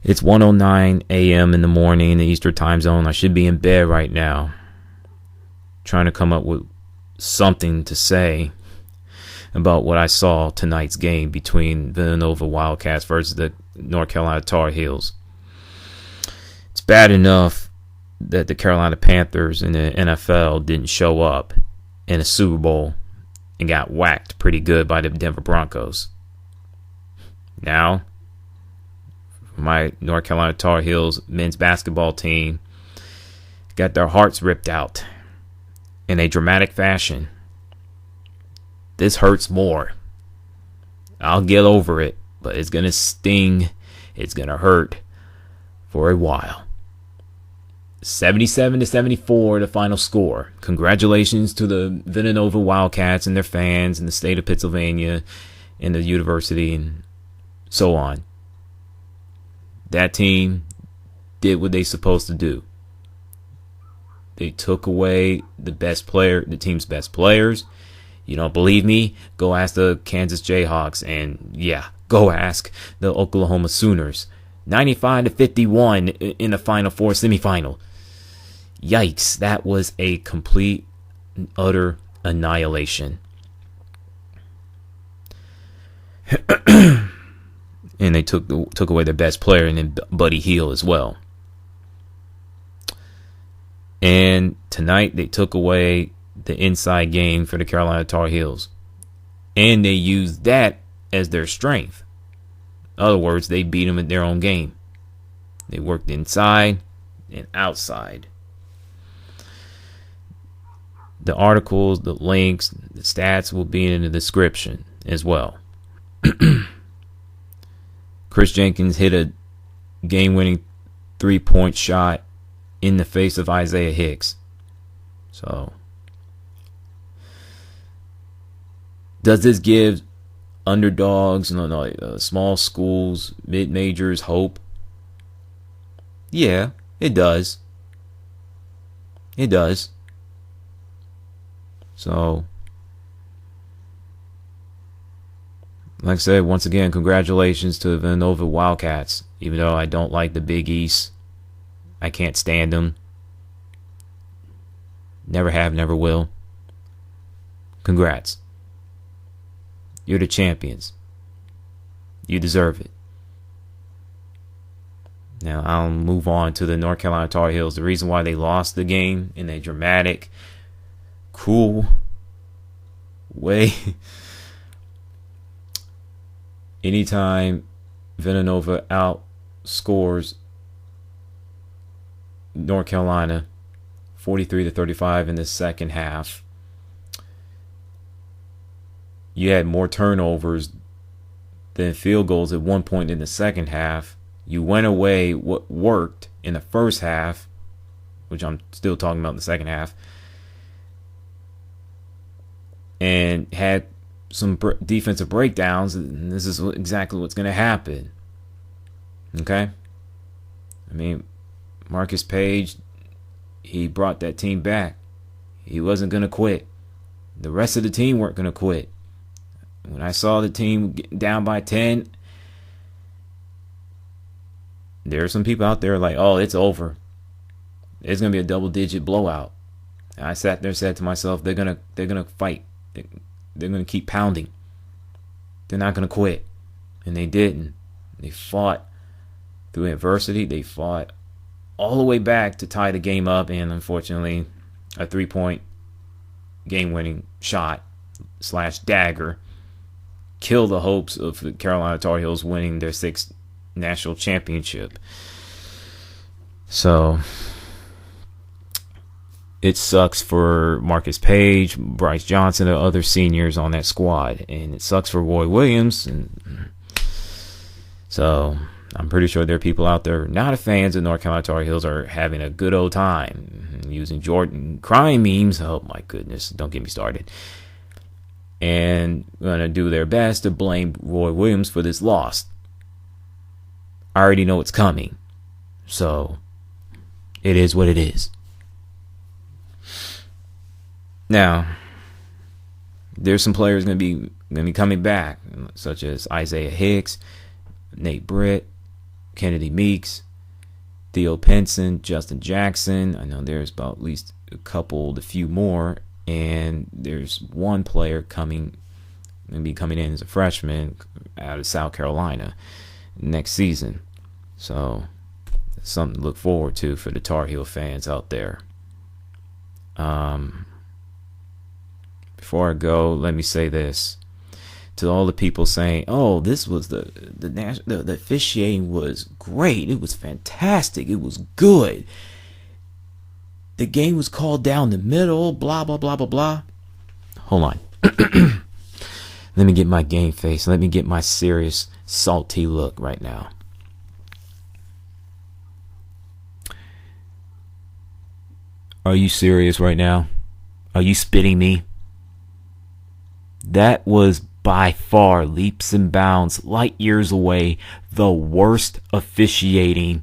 It's 1:09 a.m. in the morning in the Eastern time zone. I should be in bed right now, trying to come up with something to say about what I saw tonight's game between Villanova Wildcats versus the North Carolina Tar Heels. It's bad enough that the Carolina Panthers in the NFL didn't show up in a Super Bowl and got whacked pretty good by the Denver Broncos. Now, my North Carolina Tar Heels men's basketball team got their hearts ripped out in a dramatic fashion. This hurts more. I'll get over it, but it's going to sting. It's going to hurt for a while. 77-74, the final score. Congratulations to the Villanova Wildcats and their fans in the state of Pennsylvania and the university and so on. That team did what they supposed to do. They took away the team's best players. You don't believe me? Go ask the Kansas Jayhawks, and go ask the Oklahoma Sooners. 95-51 in the Final Four semifinal. Yikes, that was a complete and utter annihilation. And they took away their best player, and then Buddy Hield as well. And tonight they took away the inside game for the Carolina Tar Heels. And they used that as their strength. In other words, they beat them at their own game. They worked inside and outside. The articles, the links, the stats will be in the description as well. Chris Jenkins hit a game-winning 3-point shot in the face of Isaiah Hicks. So, does this give underdogs, small schools, mid-majors hope? Yeah, it does. It does. So, like I said, once again, congratulations to the Villanova Wildcats. Even though I don't like the Big East, I can't stand them. Never have, never will. Congrats. You're the champions. You deserve it. Now, I'll move on to the North Carolina Tar Heels. The reason why they lost the game in a dramatic, cruel way. Anytime Villanova outscores North Carolina 43-35 in the second half, you had more turnovers than field goals at one point in the second half. You went away what worked in the first half, which I'm still talking about in the second half, and had some defensive breakdowns, and this is exactly what's going to happen. Okay? I mean, Marcus Page, he brought that team back. He wasn't going to quit. The rest of the team weren't going to quit. When I saw the team get down by 10, there are some people out there like, oh, it's over. It's going to be a double-digit blowout. And I sat there and said to myself, they're going to fight. They're going to keep pounding. They're not going to quit. And they didn't. They fought through adversity. They fought all the way back to tie the game up. And unfortunately, a 3-point game-winning shot / dagger killed the hopes of the Carolina Tar Heels winning their 6th national championship. So it sucks for Marcus Page, Bryce Johnson, and other seniors on that squad. And it sucks for Roy Williams. And so I'm pretty sure there are people out there not fans of North Carolina Tar Heels are having a good old time using Jordan crying memes. Oh my goodness, don't get me started. And going to do their best to blame Roy Williams for this loss. I already know it's coming. So it is what it is. Now, there's some players going to be coming back, such as Isaiah Hicks, Nate Britt, Kennedy Meeks, Theo Pinson, Justin Jackson. I know there's about at least a few more. And there's one player coming in as a freshman out of South Carolina next season. So something to look forward to for the Tar Heel fans out there. Before I go, let me say this to all the people saying, "Oh, this was the officiating was great. It was fantastic. It was good. The game was called down the middle. Blah blah blah blah blah." Hold on. Let me get my game face. Let me get my serious, salty look right now. Are you serious right now? Are you spitting me? That was by far, leaps and bounds, light years away, the worst officiating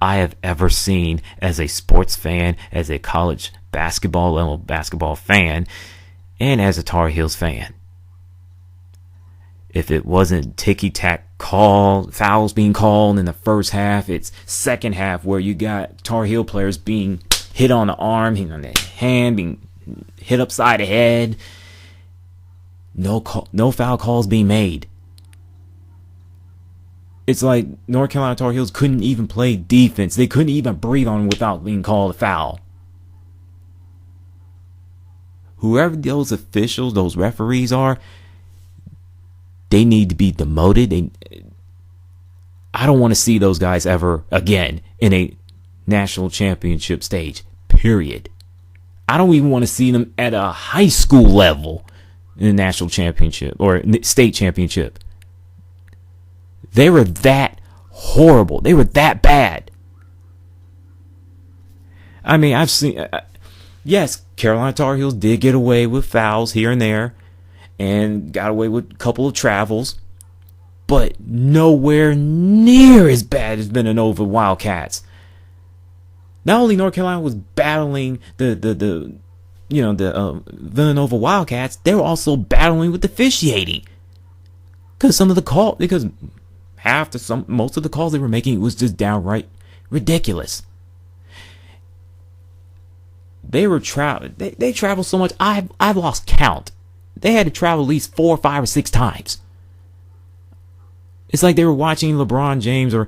I have ever seen as a sports fan, as a college basketball fan, and as a Tar Heels fan. If it wasn't ticky-tack fouls being called in the first half, it's second half where you got Tar Heel players being hit on the arm, hit on the hand, being hit upside the head. No foul calls being made. It's like North Carolina Tar Heels couldn't even play defense. They couldn't even breathe on without being called a foul. Whoever those officials, those referees are, they need to be demoted. I don't want to see those guys ever again in a national championship stage, period. I don't even want to see them at a high school level in the national championship or state championship. They were that horrible. They were that bad. I mean, I've seen... yes, Carolina Tar Heels did get away with fouls here and there and got away with a couple of travels, but nowhere near as bad as Villanova Wildcats. Not only North Carolina was battling the Villanova Wildcats, they were also battling with the officiating. Because most of the calls they were making was just downright ridiculous. They traveled so much. I've lost count. They had to travel at least 4, 5, or 6 times. It's like they were watching LeBron James or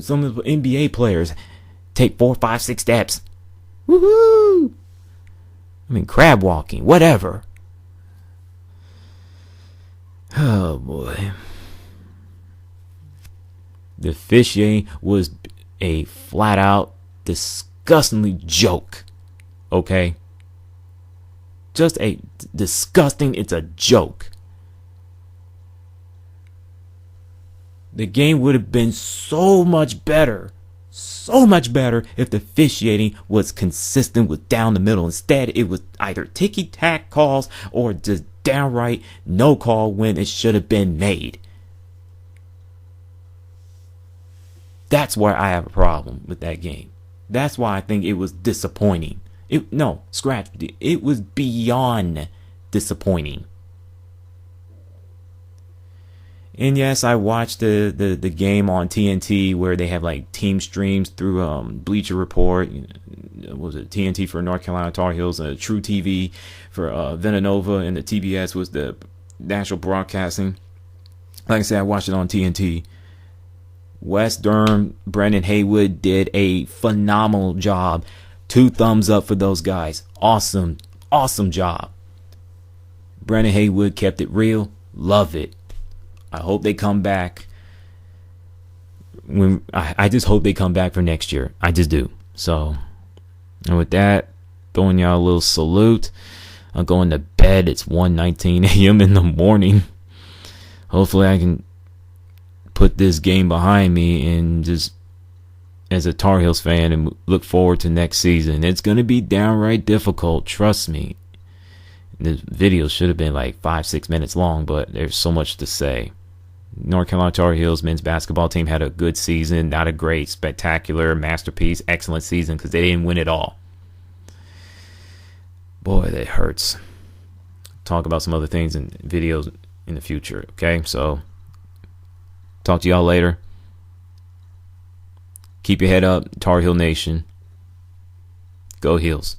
some of the NBA players take 4, 5, 6 steps. Woohoo! I mean, crab walking, whatever. Oh boy. The officiating was a flat out disgustingly joke. Okay? Just a disgusting, it's a joke. The game would have been so much better if the officiating was consistent with down the middle. Instead, it was either ticky-tack calls or just downright no call when it should have been made. That's where I have a problem with that game. That's why I think it was disappointing. It was beyond disappointing. And yes, I watched the game on TNT where they have like team streams through Bleacher Report. Was it TNT for North Carolina Tar Heels, True TV for Villanova, and the TBS was the national broadcasting. Like I said, I watched it on TNT. Wes Durham, Brendan Haywood did a phenomenal job. 2 thumbs up for those guys. Awesome job. Brendan Haywood kept it real. Love it. I hope they come back. I just hope they come back for next year. I just do. So, and with that, throwing y'all a little salute. I'm going to bed. It's 1:19 a.m. in the morning. Hopefully I can put this game behind me and just, as a Tar Heels fan, and look forward to next season. It's going to be downright difficult. Trust me. This video should have been like 5-6 minutes long, but there's so much to say. North Carolina Tar Heels men's basketball team had a good season, not a great, spectacular, masterpiece, excellent season because they didn't win it all. Boy, that hurts. Talk about some other things in videos in the future, okay? So, talk to y'all later. Keep your head up, Tar Heel Nation. Go Heels.